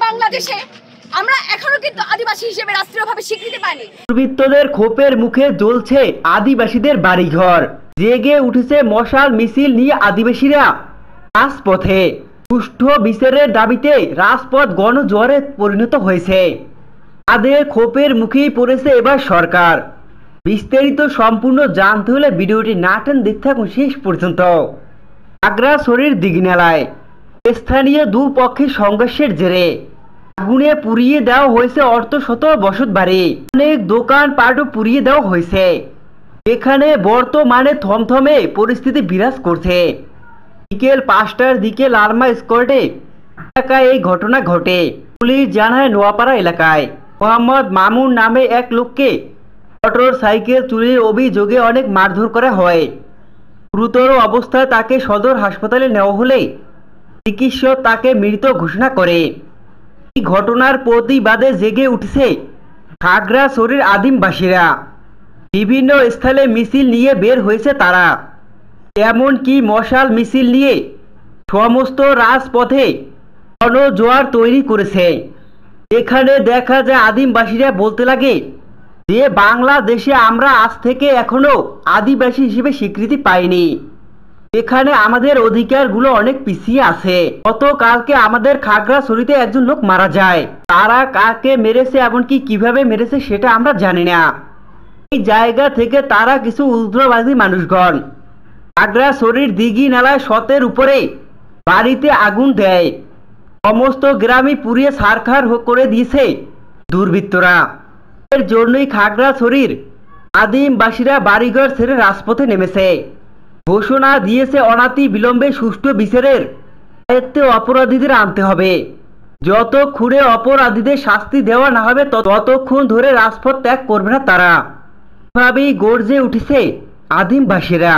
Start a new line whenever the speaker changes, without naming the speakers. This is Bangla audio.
বাংলাদেশে আমরা এখনো কিন্তু আদিবাসী হিসেবে রাষ্ট্রীয়ভাবে স্বীকৃতি পাইনি।
দুর্বৃত্তদের ক্ষোভের মুখে জ্বলছে আদিবাসীদের বাড়িঘর, জেগে উঠেছে মশাল মিছিল নিয়ে আদিবাসীরা রাজপথে। সুষ্ঠু বিচারের দাবিতে রাজপথ গণজোয়ারে পরিণত হয়েছে। তাদের ক্ষোভের মুখেই পড়েছে এবার সরকার। বিস্তারিত সম্পূর্ণ জানতে হলে ভিডিওটি না টেনে দেখতে থাকুন শেষ পর্যন্ত। খাগড়াছড়ির দিঘিনালায় স্থানীয় দুপক্ষের সংঘর্ষের জেরে আগুনে পুড়িয়ে দেওয়া হয়েছে অর্ধশত বসতবাড়ি, অনেক দোকানপাটও পুড়িয়ে দেওয়া হয়েছে। এখানে বর্তমানে থমথমে পরিস্থিতি বিরাজ করছে। বিকেল 5টার দিকে লালমা স্কোয়াডে এলাকায় এই ঘটনা ঘটে। পুলিশ জানায় নোয়াপাড়া এলাকায় মোহাম্মদ মামুন নামে এক লোককে মোটর সাইকেল চুরির অভিযোগে অনেক মারধর করা হয়। গুরুতর অবস্থায় তাকে সদর হাসপাতালে নেওয়া হলে চিকিৎসক তাকে মৃত ঘোষণা করে। এই ঘটনার প্রতিবাদে জেগে উঠেছে খাগড়াছড়ির আদিমবাসীরা। বিভিন্ন স্থানে মিছিল নিয়ে বের হয়েছে তারা, এমনকি মশাল মিছিল নিয়ে সমস্ত রাজপথে গণজোয়ার তৈরি করেছে। এখানে দেখা যায় আদিমবাসীরা বলতে লাগে যে বাংলাদেশে আমরা আজ থেকে এখনো আদিবাসী হিসেবে স্বীকৃতি পাইনি, এখানে আমাদের অধিকারগুলো অনেক পিছিয়ে আছে। গতকালকে আমাদের খাগড়াছড়িতে একজন লোক মারা যায়, তারা কাকে মেরেছে এমনকি কিভাবে মেরেছে সেটা আমরা জানি না। এই জায়গা থেকে তারা কিছু উগ্রবাদী মানুষগণ খাগড়াছড়ির দিঘি নালায় শতের উপরে বাড়িতে আগুন দেয়, সমস্ত গ্রামই পুড়িয়ে ছারখার করে দিয়েছে দুর্বৃত্তরা। এর জন্যই খাগড়াছড়ির আদিমবাসীরা বাড়িঘর ছেড়ে রাজপথে নেমেছে। ঘোষণা দিয়েছে অনাতি বিলম্বে সুষ্ঠু বিচারের দায়িত্বে অপরাধীদের আনতে হবে। যতক্ষণে অপরাধীদের শাস্তি দেওয়া না হবে ততক্ষণ ধরে রাজপথ ত্যাগ করবে না তারা। এভাবেই গর্জে উঠেছে আদিমবাসীরা।